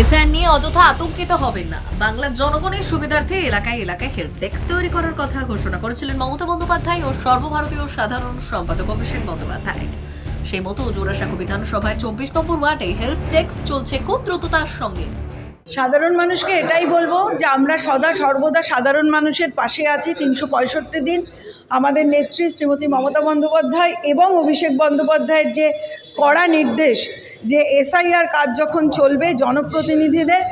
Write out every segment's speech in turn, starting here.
SIR নিয়ে অযথা আতঙ্কিত হবেন না। বাংলার জনগণের সুবিধার্থে এলাকায় এলাকায় হেল্প ডেস্ক তৈরি করার কথা ঘোষণা করেছিলেন মমতা বন্দ্যোপাধ্যায় ও সর্বভারতীয় সাধারণ সম্পাদক অভিষেক বন্দ্যোপাধ্যায়। সেই মতো জোড়াসাঁকো বিধানসভায় 24 নম্বর ওয়ার্ডে হেল্প ডেস্ক চলছে খুব দ্রুততার সঙ্গে। সাধারণ মানুষকে এটাই বলবো যে আমরা সদা সর্বদা সাধারণ মানুষের পাশে আছি। 365 দিন আমাদের নেত্রী শ্রীমতী মমতা বন্দ্যোপাধ্যায় এবং অভিষেক বন্দ্যোপাধ্যায়ের যে কড়া নির্দেশ যে এসআইআর কাজ যখন চলবে জনপ্রতিনিধিদের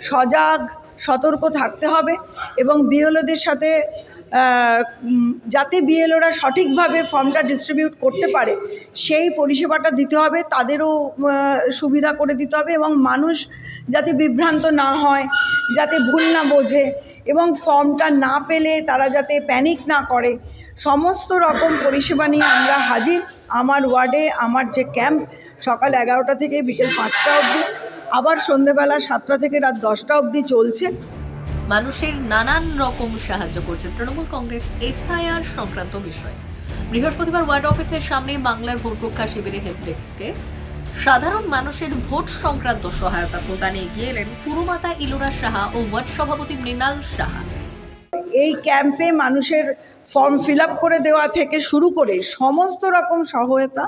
সজাগ সতর্ক থাকতে হবে এবং বিএলওদের সাথে যাতে বিএলওরা সঠিকভাবে ফর্মটা ডিস্ট্রিবিউট করতে পারে সেই পরিষেবাটা দিতে হবে, তাদেরও সুবিধা করে দিতে হবে এবং মানুষ যাতে বিভ্রান্ত না হয়, যাতে ভুল না বোঝে এবং ফর্মটা না পেলে তারা যাতে প্যানিক না করে, সমস্ত রকম পরিষেবা নিয়ে আমরা হাজির। আমার ওয়ার্ডে আমার যে ক্যাম্প সকাল 11টা থেকে বিকেল 5টা অবধি, আবার সন্ধ্যেবেলা 7টা থেকে রাত 10টা অবধি চলছে। মানুষের নানান রকম সাহায্য করছে তৃণমূল কংগ্রেস এসআইআর সংক্রান্ত বিষয়। বৃহস্পতিবার ওয়ার্ড অফিসের সামনে বাংলার ভোট রক্ষা শিবিরে হেল্প ডেস্কে সাধারণ মানুষের ভোট সংক্রান্ত সহায়তা প্রদানে এগিয়ে এলেন পুরমাতা ইলোরা সাহা ও ওয়ার্ড সভাপতি মৃণাল সাহা। এই ক্যাম্পে মানুষের ফর্ম ফিল আপ করে দেওয়া থেকে শুরু করে সমস্ত রকম সহায়তা,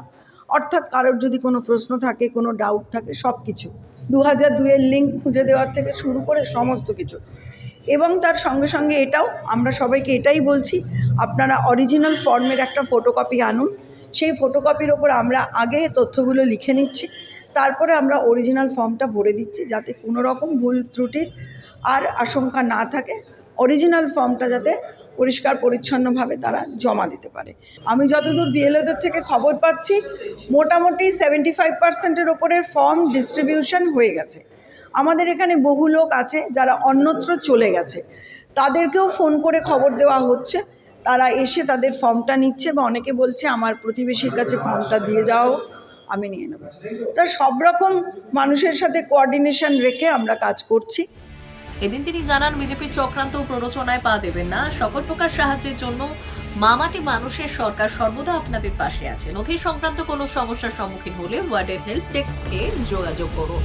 অর্থাৎ কারোর যদি কোনো প্রশ্ন থাকে, কোনো ডাউট থাকে, সব কিছু 2002-এর লিঙ্ক খুঁজে দেওয়ার থেকে শুরু করে সমস্ত কিছু। এবং তার সঙ্গে সঙ্গে এটাও আমরা সবাইকে এটাই বলছি, আপনারা অরিজিনাল ফর্মের একটা ফটোকপি আনুন। সেই ফটোকপির ওপর আমরা আগে তথ্যগুলো লিখে নিচ্ছি, তারপরে আমরা অরিজিনাল ফর্মটা ভরে দিচ্ছি যাতে কোনো রকম ভুল ত্রুটির আর আশঙ্কা না থাকে। অরিজিনাল ফর্মটা যাতে পরিষ্কার পরিচ্ছন্নভাবে তারা জমা দিতে পারে। আমি যতদূর বিএলওদের থেকে খবর পাচ্ছি মোটামুটি 75%-এর ওপরের ফর্ম ডিস্ট্রিবিউশন হয়ে গেছে। আমাদের এখানে বহু লোক আছে যারা অন্যত্র চলে গেছে, তাদেরকেও ফোন করে খবর দেওয়া হচ্ছে, তারা এসে তাদের ফর্মটা নিচ্ছে বা অনেকে বলছে আমার প্রতিবেশীর কাছে ফর্মটা দিয়ে যাও, আমি নিয়ে নেব। তা সব রকম মানুষের সাথে কোঅর্ডিনেশন রেখে আমরা কাজ করছি। এদিন তিনি জানান, বিজেপির চক্রান্ত ও প্ররোচনায় পা দেবেন না। সকল প্রকার সাহায্যের জন্য মামাটি মানুষের সরকার সর্বদা আপনাদের পাশে আছে। নথি সংক্রান্ত কোনো সমস্যার সম্মুখীন হলে ওয়ার্ডের হেল্প ডেস্কে যোগাযোগ করুন।